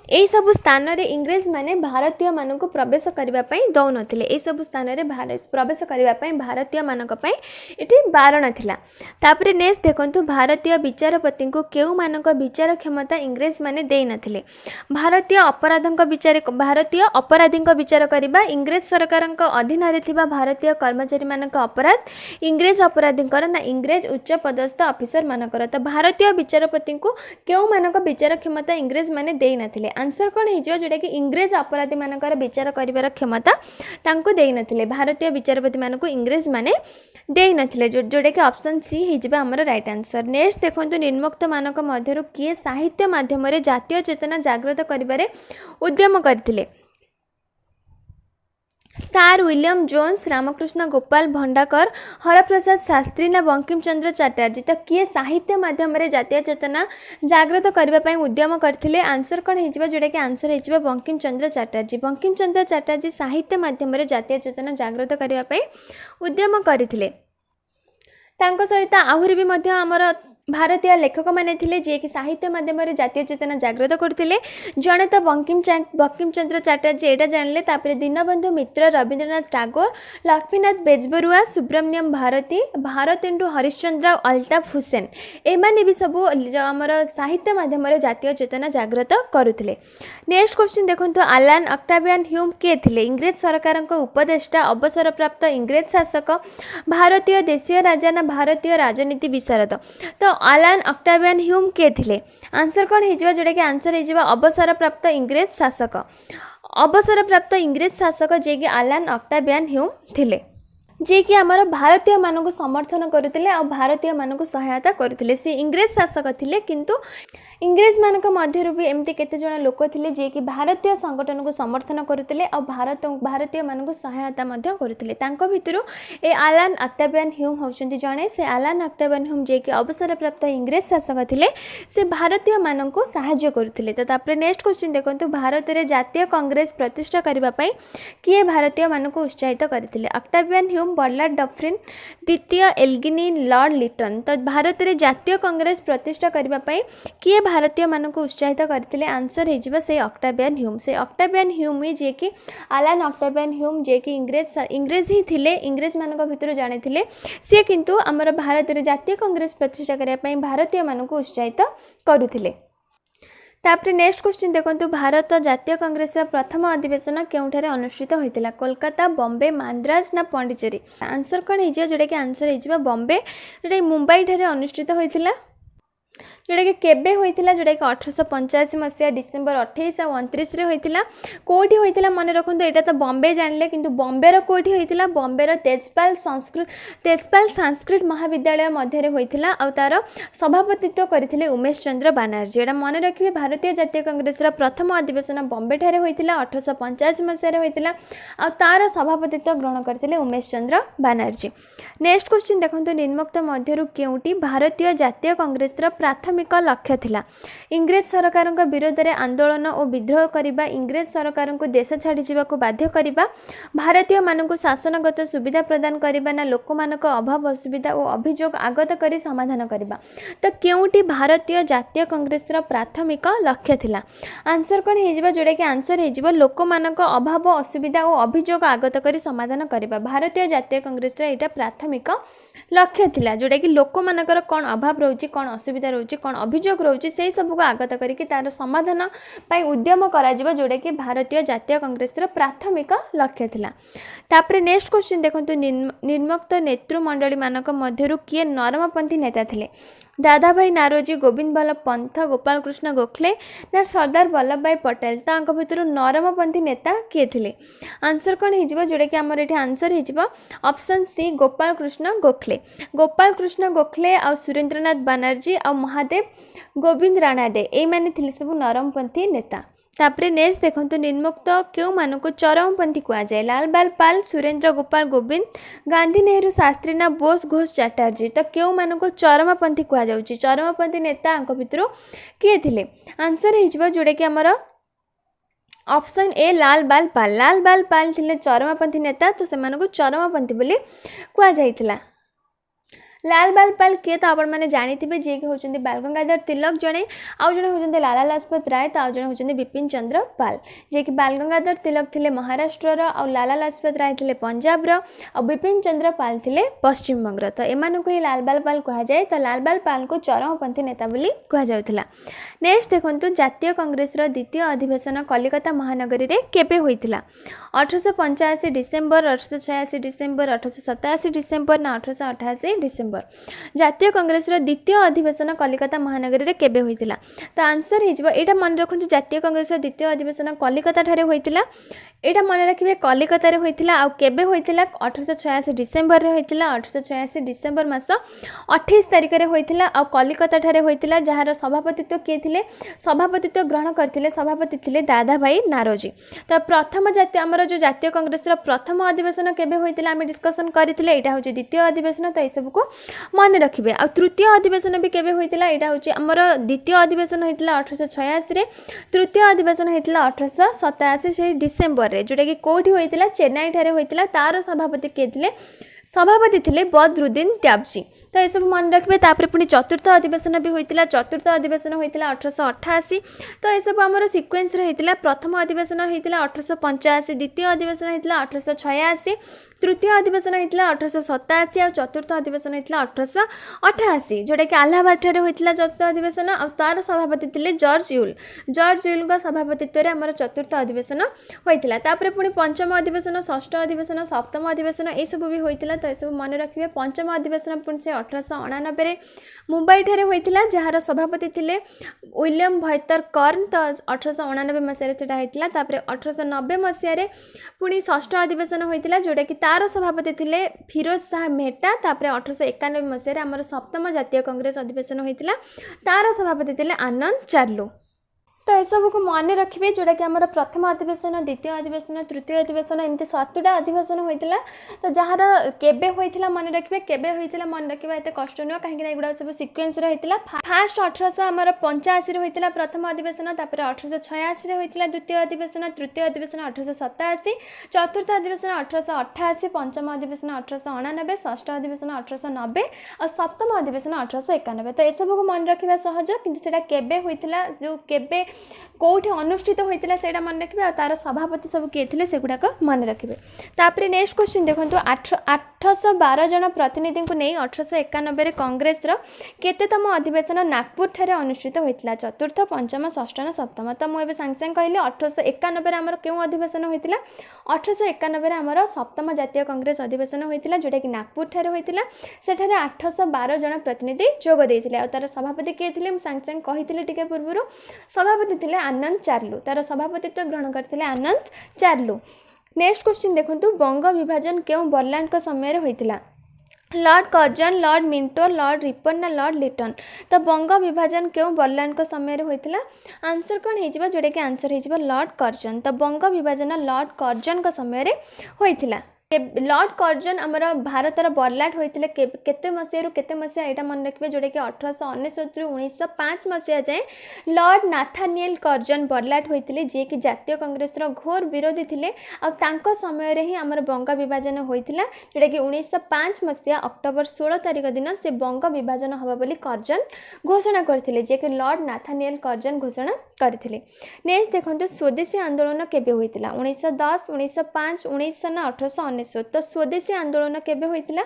यही सब स्थान रे इंग्रेज माने भारतीय मानक प्रवेश करबा पई दौ नथिले। एही सब स्थान रे प्रवेश करबा पई भारतीय मानक पई एठी बारण थिला। तापरे नेक्स्ट देखंतु भारतीय विचारपति को केउ मानक विचार क्षमता इंग्रेज माने देई नथिले। भारतीय अपराधीक विचार करबा इंग्रेज सरकारक अधीन रे थिबा भारतीय कर्मचारी मानक अपराध इंग्रेज अपराधीकर ना इंग्रेज उच्च पदस्थ ऑफिसर मानकर। तो भारतीय विचारपति को केउ मानक विचार क्षमता इंग्रेज माने देई नथिले। आंसर कोन हिजो जोटा कि इंग्रेज अपराधी मानकर विचार करिवार क्षमता तांको देई नथिले। भारतीय विचारपति मानको इंग्रेज माने देई नथिले जोटा कि ऑप्शन सी हिजबा हमर राइट आंसर। नेक्स्ट देखंतु निम्नोक्त मानक मध्यरु किए साहित्य माध्यम रे जातीय चेतना जागृत करिवारे उद्यम करथिले। सार विलियम जोन्स, रामकृष्ण गोपाल भंडाकर, हरप्रसाद शास्त्री ना बंकिम चंद्र चटर्जी। तो किए साहित्य माध्यम रे जातीय चेतना जागृत करबा पई उद्यम करथिले। आंसर कोन हिजबा जोटा कि आंसर हिजबा बंकिम चंद्र चटर्जी। बंकिम चंद्र चटर्जी साहित्य माध्यम रे जातीय चेतना जागृत करबा पई उद्यम करथिले। तांको सहित आहुरी भी मध्य हमर भारतीय लेखक माने थिले जे कि साहित्य माध्यम रे जातीय चेतना जागृत करथिले। जणे तो बंकिम चंद्र चटर्जी एटा जानले। तापरे दीनबंधु मित्र, रविंद्रनाथ टैगोर, लक्ष्मीनाथ बेजबरुआ, सुब्रमण्यम भारती, भारतेन्दु हरिश्चंद्र, अल्ताफ हुसैन एमाने भी सब हमर साहित्य माध्यम रे जातीय चेतना जागृत करुथिले। नेक्स्ट क्वेश्चन देखंतु आलान ऑक्टावियन ह्यूम के थिले। इंग्रेज सरकारक उपदेष्टा, अवसर प्राप्त इंग्रेज शासक, भारतीय देशीय राजा ना भारतीय राजनीति विशारद। तो आलान ऑक्टावियन ह्यूम के थिले। आंसर कोन हिजबा जोटा कि आंसर हिजबा अवसर प्राप्त इंग्रेज शासक। अवसर प्राप्त इंग्रेज शासक जे कि आलान ऑक्टावियन ह्यूम थिले जे कि आमर भारतीय मानक समर्थन करथिले और भारतीय मानक सहायता करथिले। से इंग्रेज शासक थिले किंतु इंग्रेज मानक मध्यरु भी एमती केते जण लोक थिले जे कि भारतीय संगठन को समर्थन करथिले और भारतीय मानक सहायता मध्य करथिले। तांको भितरु ए आलान ऑक्टावियन ह्यूम होचंती जणे। से आलान ऑक्टावियन ह्यूम जे कि अवसर प्राप्त इंग्रेज शासक थिले से भारतीय मानक को सहायता करथिले। तो तापरे नेक्स्ट क्वेश्चन देखंतु भारत रे जातीय कांग्रेस प्रतिष्ठा करबा पई किए भारतीय मानक को उत्साहित करथिले। ऑक्टावियन ह्यूम, बर्नार्ड डफरिन, द्वितीय एल्गिनी, लॉर्ड लिटन। तो भारत रे जातीय कांग्रेस प्रतिष्ठा करबा पई किए भारतीय मानक को उत्साहित करथिले। आंसर हिजबा से ऑक्टावियन ह्यूम। से ऑक्टावियन ह्यूम ही जे कि आलान ऑक्टावियन ह्यूम जे कि इंग्रेज ही थिले। इंग्रेज मानक भितर जाने थिले से किंतु हमर भारत रे जातीय कांग्रेस प्रतिष्ठा करबा पई भारतीय मानक को उत्साहित करुथिले। तापरे नेक्स्ट क्वेश्चन देखंतु भारत जातीय कांग्रेस प्रथम अधिवेशन केउठारे अनुष्ठित होइतिला। कोलकाता, बॉम्बे, माद्रास ना पांडिचेरी। आंसर कोन हिजबा जोटा कि आंसर हिजबा बॉम्बे जोटा मुंबई ठारे अनुष्ठित होइतिला। जोटा कि केबे होइतिला जोटा कि 1885 मसिया डिसेंबर 28 और 29 रे होइतिला। कोठी होइतिला मन रखंतु एटा तो बॉम्बे जानले किंतु बॉम्बे रो कोठी होइतिला बॉम्बे रो तेजपाल संस्कृत महाविद्यालय मध्य रे होइतिला और तार सभापतित्व करथिले उमेश चंद्र बनर्जी। एटा मन रखिबे भारतीय जातीय कांग्रेस रा प्रथम अधिवेशन बॉम्बे ठारे होइतिला 1885 मसिया रे होइतिला और तार सभापतित्व ग्रहण करथिले उमेश चंद्र बनर्जी। नेक्स्ट क्वेश्चन देखंतु निम्नोक्त मध्यरु केउटी भारतीय जातीय कांग्रेस रा प्राथमिक प्राथमिक लक्ष्य थिला। इंग्रेज सरकार विरोध में आंदोलन और विद्रोह करने, इंग्रेज सरकार को देश छाड़ी जावाक बाध्य करने, भारतीय मानक शासनगत सुविधा प्रदान करने ना लोक मानक अभाव असुविधा और अभियोग आगत कर समाधान करने। तो क्योंटी भारतीय जातीय कांग्रेस प्राथमिक लक्ष्य थिला? आंसर कौन हो जोड़ा कि आंसर हो लोक मानक अभाव असुविधा और अभियोग आगत कर समाधान करने। भारतीय जातीय कांग्रेस यहाँ प्राथमिक लक्ष्य थिला जोड़ा कि लोक मानकर कौन अभाव रोचे, कौन असुविधा रोचे, कौन अभियोग रोचे, से सबको आगत करके तार समाधान पाई उद्यम करा जिवो जोड़ा कि भारतीय जातीय कांग्रेस प्राथमिक लक्ष्य थिला। तापरे नेक्स्ट क्वेश्चन देखंतु, निर्मुक्त नेतृमंडली मानक मध्यरु किए नरमपंथी नेता थिले? दादा भाई नारोजी, गोविंद बल्लभ पंत, गोपाल कृष्ण गोखले ना सरदार वल्लभ भाई पटेल? तांक भितर नरमपंथी नेता किए थिले? आंसर कौन हो जोड़ा कि आमर ये आंसर हो ऑप्शन सी गोपाल कृष्ण गोखले। गोपाल कृष्ण गोखले आ सुरेंद्रनाथ बनर्जी आ महादेव गोविंद राणाडे ये माने थिले सब नरमपंथी नेता। तापरे नेक्स्ट देखंतु, निर्मुक्त क्यों मानक चरमपंथी कह जाए? लाल बाल पाल, सुरेंद्र गोपाल गोविंद, गांधी नेहरू शास्त्री ना बोस घोष चैटर्जी? तो क्यों मानक चरमपंथी कह जाउची? चरमपंथी नेता आंक भितर किए थिले? आंसर हो जोड़ा कि आमर ऑप्शन ए लाल बाल पाल। लाल बाल पाल थिले चरमपंथी नेता, तो से चरमपंथी बोली कह जाइथिला। लाल बाल पाल किए तो आपण मैंने जानी जी कि होचंदी बाल गंगाधर तिलक जड़े, आउ जड़े होचंदी लाला लाजपत राय, तो आउ जड़े होचंदी बिपिन चंद्र पाल। जे कि बाल गंगाधर तिलक थिले महाराष्ट्र, आउ लाला लाजपत राय थिले पंजाब रो, आउ बिपिन चंद्र पाल थिले पश्चिम बंग रो। तो एमानकु ही लाल बाल पाल कहा जाए। तो लाल बाल पाल को चरमपंथी नेता बोली कहा जाउथिला। नेक्स्ट देखंतु, जातीय कांग्रेस रो द्वितीय अधिवेशन कलिकता महानगरी रे केबे होइथिला? 1885 डिसेम्बर, 1886 डिसेम्बर, 1887 डिसेम्बर ना 1888 डिसेम्बर? जातीय कांग्रेस द्वितीय अधिवेशन कलिकता महानगरी रे केबे होइतिला? तो आंसर हो एटा मन रखु, जातीय कांग्रेस द्वितीय अधिवेशन कलिकता ठारे होइतिला। एटा मन रखिए कलिकता रे होइतिला। आ केबे होइतिला? 1886 डिसेम्बर रे होइतिला। 1886 डिसेम्बर मास 28 तारिख रे होइतिला। आ कलिकता ठारे होइतिला, जहार सभापतित्व किए थिले? सभापतित्व ग्रहण करथिले सभापति थिले दादा भाई नारोजी। तो प्रथम जातीय आमर जो जातीय कांग्रेस प्रथम अधिवेशन केबे होइतिला आमे डिस्कशन करथिले, एटा होची द्वितीय अधिवेशन। तो ए सब को मन रखिए। आ तृतीय अधिवेशन भी केबे होइतिला? एटा होची आमर द्वितीय अधिवेशन होइतिला 1886 रे, तृतीय अधिवेशन होइतिला 1887 से डिसेम्बर रे, जोटा कि कोठी होइतिला? चेन्नई ठारे होइतिला। तार सभापति के थिले? सभापति थिले बदरुद्दीन त्याबजी। तो यह मन रखिए। तापर पुणी चतुर्थ अधिवेशन भी होइतिला। चतुर्थ अधिवेशन होइतिला 1888। तो यह सब आमर सिक्वेन्स रे होइतिला। प्रथम अधिवेशन होइतिला 1885, द्वितीय अधिवेशन होइतिला 1886, तृतीय अधिवेशन होइतिला 1887 और चतुर्थ अधिवेशन होइतिला 1888, जोटा कि आलाहाबाद ठारे होइतिला चतुर्थ अधिवेशन। और तार सभापति थिले जॉर्ज यूल। जॉर्ज यूल का सभापतित्व रे आमर चतुर्थ अधिवेशन होइतिला। तापर पुणी पंचम अधिवेशन, षष्ठ अधिवेशन, सप्तम अधिवेशन ये सब भी होइतिला। तो यह मन रखिए। पंचम अधिवेशन पुणी से 1889 मुंबई ठारे होइतिला, जहार सभापति थिले विलियम भयतर कर्न। तो 1889 मसीह से होइतिला। तापर 1890 मसीह पुणी षष्ठ अधिवेशन होइतिला, जोटा कि तार सभापति थिले फिरोज शाह मेहता। तापर 1891 मसीह आमर सप्तम जातीय कांग्रेस अधिवेशन होइतिला, तार सभापति थिले आनंद चार्लो। तो यह सब को मन रखिए, जोटा कि आमर प्रथम अधिवेशन, द्वितीय अधिवेशन, तृतीय अधिवेशन एमती 7टा अधिवेशन होइतिला। तो जहार केबे होइतिला मन रखिए, केबे होइतिला मन रखिए एते कष्ट नुह, कहीं एगुड़ा सब सिक्वेन्स रे होइतिला। फास्ट 1885 रे होइतिला प्रथम अधिवेशन। तापर 1886 रे होइतिला द्वितीय अधिवेशन, तृतीय अधिवेशन 1887, चतुर्थ अधिवेशन 1888, पंचम अधिवेशन 1889, षष्ठ अधिवेशन 1890 और सप्तम अधिवेशन 1891। तो यह सब को मन रखा सहज, किंतु सेटा केबे होइतिला, जो केबे कौटी अनुष्ठित होइतिला सेटा मन रखिए। और तार सभापति सब किए थे से गुड़ाक मन रखिए। तापर नेक्स्ट क्वेश्चन देखो, 812 जन प्रतिनिधि को नहीं 1891 कांग्रेस केतेतम अधिवेशन नागपुर ठारे अनुष्ठित होइतिला? चतुर्थ, पंचम, षष्ठ ना सप्तम? तो मुझे सांगे सांगे कहली 1891 आमर क्यों अधिवेशन होइतिला? 1891 आमर सप्तम जातीय कांग्रेस अधिवेशन होइतिला, जोटा कि नागपुर ठारे होइतिला। सेठारे 812 जन प्रतिनिधि जोग देइतिले। और तार सभापति किए थे सांगे सांगे कही टिके पूर्व, सभापति थिले आनंद चार्लू। तार सभापतित्व ग्रहण करथिले आनंद चार्लू। नेक्स्ट क्वेश्चन देखंतु, बंग विभाजन केउ बर्लान समय होइतिला? Lord Curzon, lord Minto, lord Ripon ना लॉर्ड लिटन? तो बंग विभाजन केउ बर्लान समय होइतिला? आंसर कौन हो जोटा कि आंसर हो लॉर्ड कर्जन। तो बंग विभाजन लॉर्ड कर्जन समय होइतिला। लॉर्ड कर्जन आमर भारतर बर्लाट होते केते मसीह केते मसीहा यहाँ मन रखिए जोटा कि 1899 1905 मसीहा जाए लॉर्ड नाथानिएल कर्जन बर्लाट होते जी कि जातीय कांग्रेस घोर विरोधी थे आउ समय रे ही आमर बंग विभाजन होता जोटा कि 1905 मसीहा अक्टोबर 16 तारिख दिन से बंग विभाजन हवा बोली कर्जन घोषणा करते जे कि लॉर्ड नाथानिएल कर्जन घोषणा करते। नेक्स्ट देखो स्वदेशी आंदोलन केबे होइतिला 1910 1905 1900 ना 1899 तो स्वदेशी आंदोलन केबे होइतिला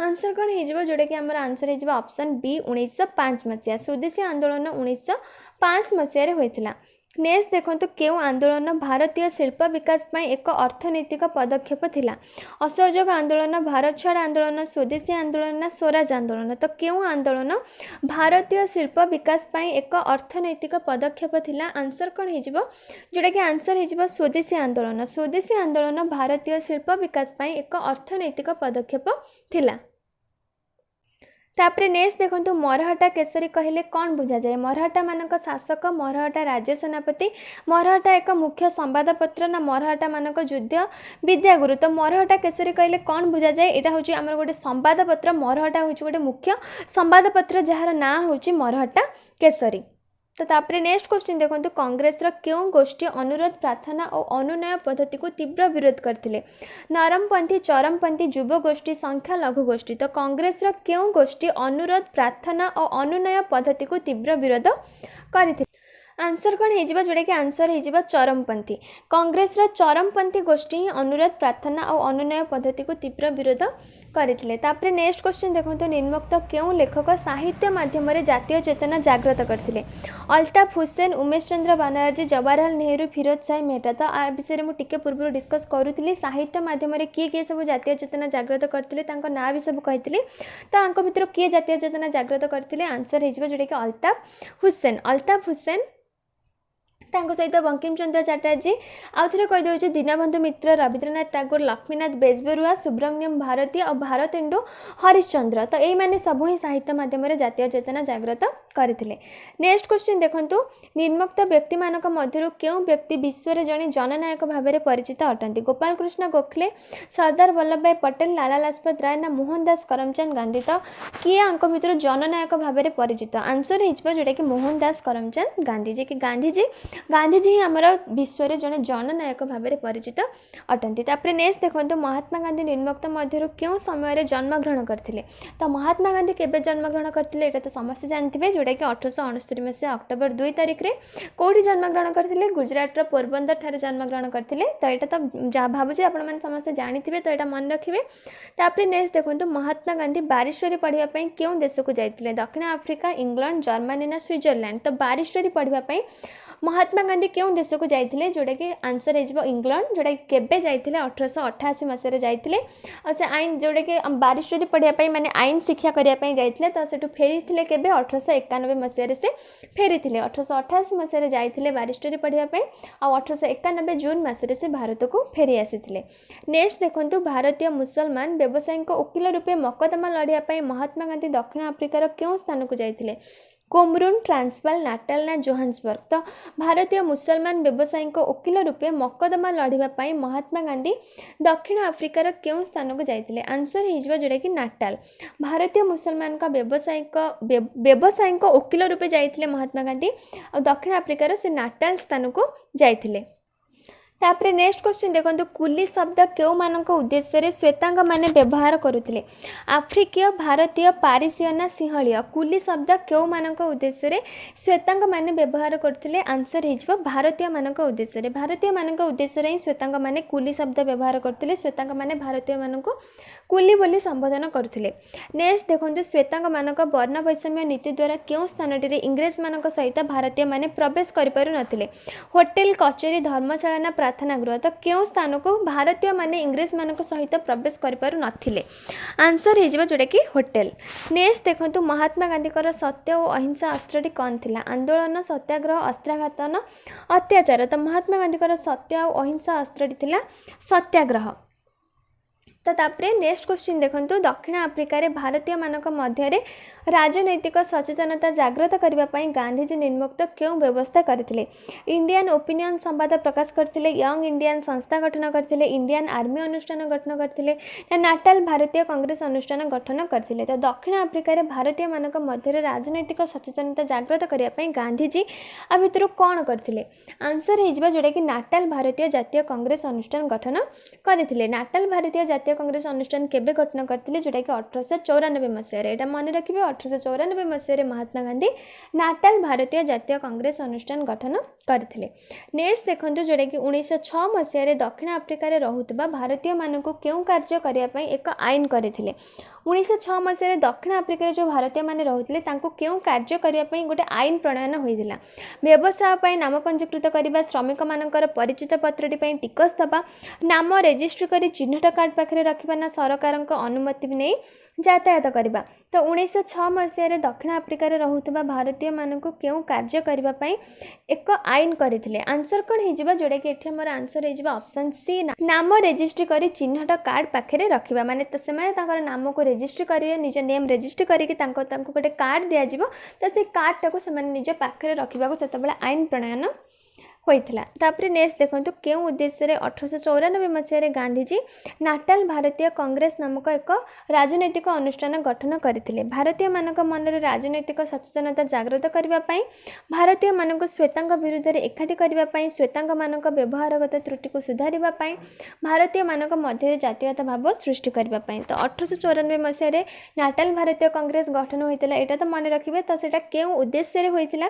आंसर कौन हो जोटा कि आमर आंसर हो ऑप्शन बी 1905 मसीहा स्वदेशी आंदोलन 1905 मसीह होइतिला। नेक्स्ट देखो क्यों आंदोलन भारतीय शिल्प विकास में एक अर्थनैतिक पदक्षेप थिला असहयोग आंदोलन भारत छाड़ आंदोलन स्वदेशी आंदोलन ना स्वराज आंदोलन तो क्यों आंदोलन भारतीय शिल्प विकास में एक अर्थनैतिक पदक्षेप थिला आंसर कौन हो जोटा कि आंसर हो स्वदेशी आंदोलन भारतीय शिल्प विकास में एक अर्थनैतिक पदक्षेप थिला। तापरे नेक्स्ट देखो मरहटा केसरी कहले कौन बुझा जाए मरहटा मानक शासक मरहटा राज्य सेनापति मरहटा एक मुख्य संवादपत्र ना मरहटा मानक युद्ध विद्यागुरु तो मरहटा केसरी कहले कौन बुझा जाए यहाँ हूँ आमर गोटे संवादपत्र मरहटा हूँ गोटे मुख्य संवादपत्र जार ना हूँ मरहटा केसरी। तो तापरे नेक्स्ट क्वेश्चन देखो कांग्रेस क्यों गोष्ठी अनुरोध प्रार्थना और अनुनय पद्धति को तीव्र विरोध करते नरमपंथी चरमपंथी युव गोष्ठी संख्या लघु गोष्ठी तो कांग्रेस क्यों गोष्ठी अनुरोध प्रार्थना और अनुनय पद्धति को तीव्र विरोध करते आंसर कौन हो जोटा कि आंसर हो चरमपंथी कांग्रेस चरमपंथी गोष्ठी ही अनुरोध प्रार्थना और अनुनय पद्धति को तीव्र विरोध करते। नेक्स्ट क्वेश्चन देखो निम्नोक्त क्यों लेखक साहित्य माध्यम जातीय चेतना जागृत करते अल्ताफ हुसैन उमेश चंद्र बनर्जी जवाहरलाल नेहरू फिरोज शाह मेहता तो आ विषय में टिके पूर्व डिस्कस करूली साहित्य माध्यम किए सब जातीय चेतना जागृत करते ना भी सब कही तो भितर किए जातीय चेतना जागृत करते आंसर हो जोटा कि अल्ताफ हुसैन सहित बंकिम चंद्र चटर्जी आउ थे कहीदे दीनबंधु मित्र रवींद्रनाथ टैगोर लक्ष्मीनाथ बेजबरुआ सुब्रमण्यम भारती और भारतेन्दु हरिश्चंद्र तो यही मैंने सबू ही साहित्य माध्यम जातीय चेतना जागृत करते। नेक्स्ट क्वेश्चन देखंतु निम्नोक्त व्यक्ति मानक मध्यरु क्यों व्यक्ति विश्व में जड़े जननायक भाव में परिचित अटंती गोपाल कृष्ण गोखले सरदार वल्लभ भाई पटेल लाला लाजपत राय ना मोहनदास करमचंद गांधी तो किए आंक भितर जननायक भाव में परिचित आंसर हो जोटा कि मोहनदास करमचंद गांधी जी कि गांधीजी ही आमर विश्व में जड़े जननायक भाव में परिचित अटंती। तापर नेक्स्ट देखो महात्मा गांधी निम्नोक्त मध्यरु क्यों समय जन्मग्रहण करते तो महात्मा गांधी केबे जन्मग्रहण करते यहाँ तो समस्त जानते जोटा कि 1869 मसीहा अक्टोबर 2 तारिख में कौटी जन्मग्रहण करते गुजरात पोरबंदर ठारे जन्मग्रहण करते तो यहाँ तो जहाँ भावुचे आपने समस्ते जानी तो यहाँ मन रखिए। तापर नेक्स्ट देखो महात्मा गांधी बारिस्टरी पढ़ाई क्यों देश को जाते दक्षिण आफ्रिका इंग्लैंड जर्मनी ना स्विट्जरलैंड तो बारिस्टरी पढ़ाई महात्मा गांधी क्यों देश को जाते जोटा कि आंसर हो इंग्लैंड जोटा कि केबे जाते 1888 मसीह जाते से आईन जोटा कि बारिस्टरी पढ़ाई माने आईन शिक्षा करने जाते तो से फेरी थे केबे 1891 मसीह से फेरी थे 1888 मसीह जाते बारिस्टरी पढ़ाई और 1891 जून मसीह से भारत को फेरी आसी। नेक्स्ट देखो भारतीय मुसलमान व्यवसायी वकिल रूपे मकदमा लड़ाई महात्मा गांधी दक्षिण आफ्रिकार क्यों स्थान को जाते कोमरून ट्रांसवाल नाटाल ना जोहान्सबर्ग तो भारतीय मुसलमान व्यवसायी वकिल रूपे मकदमा लड़ाई महात्मा गांधी दक्षिण आफ्रिकार क्यों स्थान को जाते आंसर हो जोटा कि नाटाल भारतीय मुसलमान का व्यवसायी वकिल रूपे जाते महात्मा गांधी और दक्षिण आफ्रिकार से नाटाल स्थान को जाते। तापर नेक्स्ट क्वेश्चन देखो कुली शब्द क्यों मानक उद्देश्य श्वेतांग माने व्यवहार करुले आफ्रिकीय भारतीय पारिसीय ना सिंहलीय कुली शब्द क्यों मानक उद्देश्य श्वेतांग माने व्यवहार करते आंसर हो भारतीय मानक उद्देश्य ही श्वेतांग माने कुली शब्द व्यवहार करते श्वेतांग माने भारतीय मानक कुली बोली संबोधन करते। नेक्स्ट देखो श्वेतांग मानक वर्ण वैषम्य नीति द्वारा क्यों स्थान इंग्रेज मानक सहित भारतीय माने प्रवेश करें होटेल कचेरी धर्मशाला ना प्रार्थना गृह तो क्यों स्थान को भारतीय माने इंग्रेज मानक सहित प्रवेश करें आंसर हो जोटा कि होटेल। नेक्स्ट देखो महात्मा गांधी सत्य और अहिंसा अस्त्रटी कौन थी आंदोलन सत्याग्रह अस्त्राघातन अत्याचार तो महात्मा गांधी सत्य और अहिंसा अस्त्रटी थी सत्याग्रह। तो तापरे नेक्स्ट क्वेश्चन देखंतु दक्षिण आफ्रिका रे भारतीय मानक मध्य राजनैतिक सचेतनता जागृत करने गांधीजी निम्नोक्त क्यों व्यवस्था करथिले। इंडियन ओपिनियन संवाद प्रकाश करथिले, यंग इंडियन संस्था गठन करथिले, इंडियन आर्मी अनुष्ठान गठन करथिले, नाटाल भारतीय कांग्रेस अनुष्ठान गठन करथिले। तो दक्षिण आफ्रिका रे भारतीय मानक मध्य राजनैतिक सचेतनता जागृत करने गांधीजी आ भितर कौन करथिले। आंसर हो जोटा कि नाटाल भारतीय जातीय कांग्रेस अनुष्ठान गठन करथिले। नाटाल भारतीय जातीय कांग्रेस अनुष्ठान केबे गठन करथिले जोटा कि 1894 मसीह रे। एटा मन रखिबे 1894 मसीह महात्मा गांधी नाटाल भारतीय जातीय कांग्रेस अनुष्ठान गठन करथिले। नेक्स्ट देखंतु जोटा कि 1906 मसीह रे दक्षिण आफ्रिका रे रहुतबा भारतीय मानकु केउ कार्य करिया पई एक आईन करथिले। 1906 मसीह दक्षिण आफ्रिका जो भारतीय माने रहुतले तांको केउ कार्य करिया पई गोटे आईन प्रणयन होइदिला। व्यवसाय पई नाम पंजीकृत करिबा, श्रमिक मानकर परिचित पत्रटी पई टिकस दबा, नाम रेजिस्ट्री करी चिन्हट कार्ड पाखरे रखिबा ना सरकारक अनुमति नै यातायात करबा। तो 1906 मसीह दक्षिण आफ्रिका रे रहुतबा भारतीय मानकु केउ कार्य करिबा पई एक आईन करथिले। आंसर कोन हिजिबा जोडा कि एठी हमर आंसर हिजिबा ऑप्शन सी, नाम रेजिस्ट्री करी चिन्हट कार्ड पाखरे रखिबा। माने त सेमाने ताकर नाम को रेजिस्ट्री करिवे, निज नेम रेजिस्ट्री करिके तांको गोटे कार्ड दिया जिवो। त से कार्ड टाको सेमाने निज पाखरे रखिबाको सेतबेले आईन प्रणयन होइथिला। तापरे नेक्स्ट देखंतु केउ उद्देश्य रे 1894 मसीह गांधीजी नाटाल भारतीय कांग्रेस नामक एक राजनैतिक अनुष्ठान गठन करथिले। भारतीय मानक मन रे राजनैतिक सचेतनता जागृत करबा पई, भारतीय मानक श्वेतांग विरुद्ध रे एकाठी करबा पई, श्वेतांग मानक व्यवहारगत त्रुटि को सुधारिबा पई, भारतीय मानक मध्य रे जातीयता भाव सृष्टि करबा पई। तो 1894 मसीह रे नाटाल भारतीय कांग्रेस गठन होइतिला। एटा तो मन रखिबे। तो सेटा केउ उद्देश्य रे होइतिला,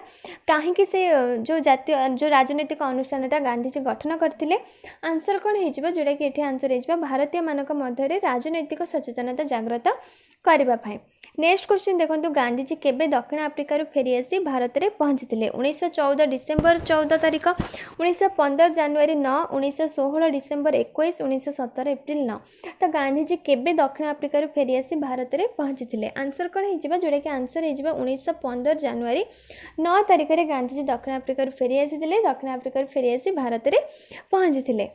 काहे कि से जो जातीय जो राजनैतिक अनुष्ठानटा गांधीजी गठन करथिले। आंसर कोन हिजिबा जोडा कि एठी आंसर हिजिबा भारतीय मानक मध्य रे राजनैतिक सचेतनता जागृत करबा पई। नेक्स्ट क्वेश्चन देखंतु गांधीजी केबे दक्षिण आफ्रिका रु फेरी आसी भारत रे पहुंचथिले। 1914 डिसेंबर 14 तारिख, 1915 जनवरी 9, 1916 डिसेंबर 21, 1917 एप्रिल 9। तो गांधीजी केबे दक्षिण आफ्रिका रु फेरी आसी भारत रे पहुंचथिले। आंसर कोन हिजिबा जोडा कि आंसर हिजिबा 1915 जनवरी 9 तारिख रे गांधीजी दक्षिण आफ्रिका रु फेरी आसीथिले। दक्षिण आफ्रिका रु फेरी आसी भारत रे पहुंचथिले।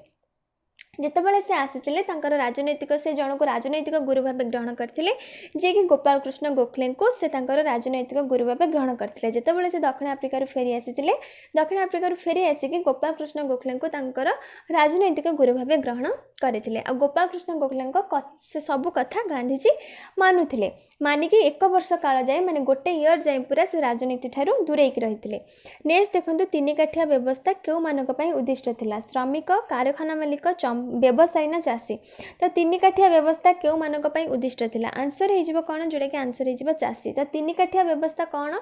जितेबाला से आसीथिले तांकर राजनैतिक से जनक राजनैतिक गुरु भाव ग्रहण करथिले, जे कि गोपाल कृष्ण गोखले को से तांकर राजनैतिक गुरु भाव ग्रहण करथिले। जितेबाला से दक्षिण आफ्रिका फेरी आसीथिले, दक्षिण आफ्रिका फेरी आसिक गोपाल कृष्ण गोखले को तांकर राजनैतिक गुरु भाव ग्रहण करथिले। आ गोपाल कृष्ण गोखले से सब कथा गांधीजी मानुथिले, मानिकी 1 वर्ष काल जाए माने गोटे इयर जाए पूरा से राजनीति ठारू दूरेक रहिथिले। नेक्स्ट देखंतु तीन काठिया व्यवस्था केउ मानक पई उद्दिष्ट थिला। श्रमिक, कारखाना मालिक, व्यवसायी ना चाषी। तो तीन काठिया व्यवस्था केउ मानक पई उद्दिष्ट थिला। आंसर हिजिबो कोन जोडा कि आंसर हिजिबो चाषी। तो तीन काठिया व्यवस्था कोन,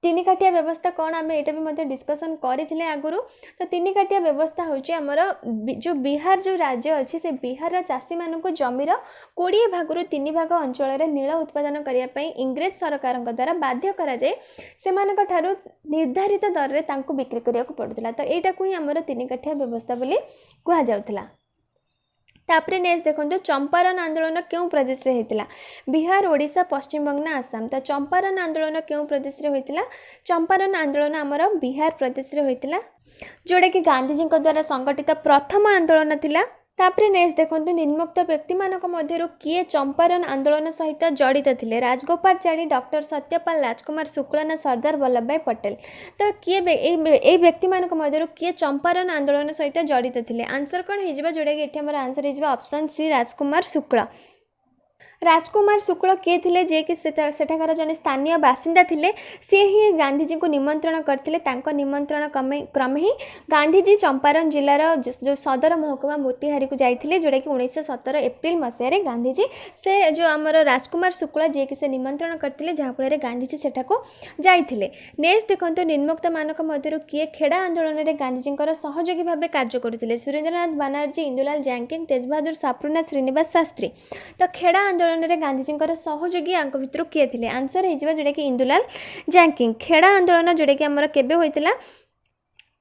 तीन काठिया व्यवस्था कोन आमे एटा भी मते डिस्कशन करिथिले आगुरु। तो तीन काठिया व्यवस्था होची हमर जो बिहार जो राज्य अछि से बिहार रा चाषी मानको जमीर 20 भागरु 3 भाग अंचल रे नील उत्पादन करिया पई इंग्रेज सरकारक द्वारा बाध्य करा जाय, सेमानक ठारू निर्धारित दर रे तांको बिक्री करिया को पडुतला। तो एटा को ही हमर तीन काठिया व्यवस्था बोली कुहा जाउतला। तापरे नेक्स्ट देखो चंपारण आंदोलन क्यों प्रदेश रे होइतिला। बिहार, ओडिशा, पश्चिम बंग ना आसाम। तो चंपारण आंदोलन क्यों प्रदेश रे होइतिला। चंपारण आंदोलन आमर बिहार प्रदेश रे होइतिला, जोड़ा कि गांधीजी द्वारा संगठित प्रथम आंदोलन थिला। तापरे नेक्स्ट देखंतु निम्नोक्त व्यक्ति मानक मध्यरु किए चंपारण आंदोलन सहित जड़ित थिले। राजगोपालाचारी, डॉक्टर सत्यपाल, राजकुमार शुक्ला ना सरदार वल्लभ भाई पटेल। तो किए ए व्यक्ति मानक मध्यरु किए चंपारण आंदोलन सहित जड़ित थिले। आंसर कोन हिजिबा जोडा कि एठी हमर answer हिजिबा option C Rajkumar Shukla. राजकुमार शुक्ल किए थे जे कि सेठाकार जने स्थानीय बासिंदा थिले, सी ही गांधीजी को निमंत्रण करथिले। तांको निमंत्रण क्रमे ही गांधीजी चंपारण जिलार जो सदर महकुमा मोतिहारी को जाइथिले, जोड़ा कि 1917 एप्रिल मसीह रे गांधीजी से जो आमर राजकुमार शुक्ला जे कि से निमंत्रण करथिले, जहाँ फल गांधीजी सेठाको जाइथिले। नेक्स्ट देखंतु निम्नोक्त मानक मध्यरु किए खेड़ा आंदोलन रे गांधीजींकर सहयोगी भाबे कार्य करथिले। सुरेंद्रनाथ बनर्जी, इंदुलाल जैंकिंग, तेज बहादुर साप्रुना, श्रीनिवास शास्त्री। तो खेड़ा आंदोलन रे गांधीजींकर सहयोगी आंक भितरु किए थिले। आंसर हिजिबा जोड़ा कि इंदुलाल जैंकिंग। खेड़ा आंदोलन जोड़ा कि हमर केबे होइतिला,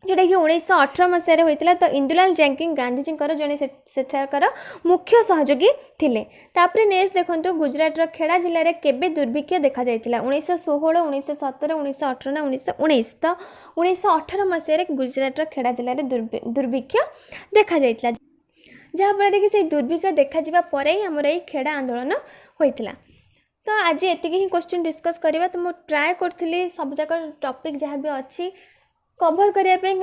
जोटा कि 1918 मसीह होइतिला। तो इंदुलाल जैंकिंग गांधीजींकर जने सेठाकर मुख्य सहयोगी थिले। तापरे नेक्स्ट देखंतु गुजरात रो खेड़ा जिल्ला रे केबे दुर्भिक्ष देखा जाइतिला। 1916, 1917, 1918 ना 1919। तो 1918 मसीह रे गुजरात रो खेड़ा जिल्ला रे दुर्भिक्ष देखा जाइतिला। जहाँफल कि दुर्भिक्ष देखा पर ही आमर ये खेड़ा आंदोलन होता। तो आज एति ही क्वेश्चन डिस्कस करवा। तो मुझे ट्राए करी सब जाक टॉपिक जहाँ भी अच्छी कभर करने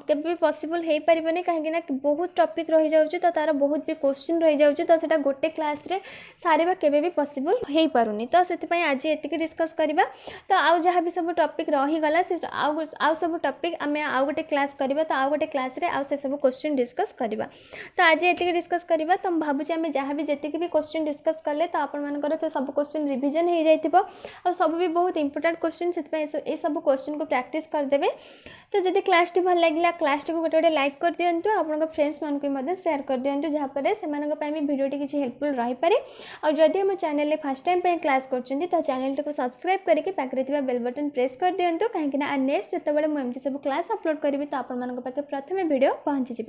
कि भी पॉसिबल हो पारनी कहीं बहुत टॉपिक रही जाऊँ तो तार बहुत भी क्वेश्चन रही जाऊँ तो सेटा गोटे क्लास रे सारे केबे भी पॉसिबल हो पारुनी। तो से आज एति डिस्कस करवा। तो आउ जहाँ भी सब टॉपिक रहीगला से आउ सब टॉपिक आम आउ गोटे क्लास करवा। तो आउ गोटे क्लास रे आउ से सब क्वेश्चन डिस्कस करवा। तो आज एति डिस्कस करवा। तो भावुँ आम जहाँ भी जी भी क्वेश्चन डिस्कस कले तो आपर से सब क्वेश्चन रिविजन हो जाइथिबो और सब भी बहुत इंपोर्टेंट क्वेश्चन से सब क्वेश्चन को प्रैक्टिस करदेवे। तो जब क्लास टी भल लगे क्लास टी को गोटे गोटे लाइक कर दिंतु आपन फ्रेंड्स मानक शेयर कर दिंतु जहाँपर से भी भिडियोटी किसी हेल्पफुल रही पारे। और जदि आम चैनल फर्स्ट टाइम क्लास कर तो चैनल को सब्सक्राइब करके पाखे बेल बटन प्रेस कर दिंतु कहीं नेक्स्ट जो मुझे सब क्लास अपलोड करी तो आप प्रथम वीडियो पहुँची।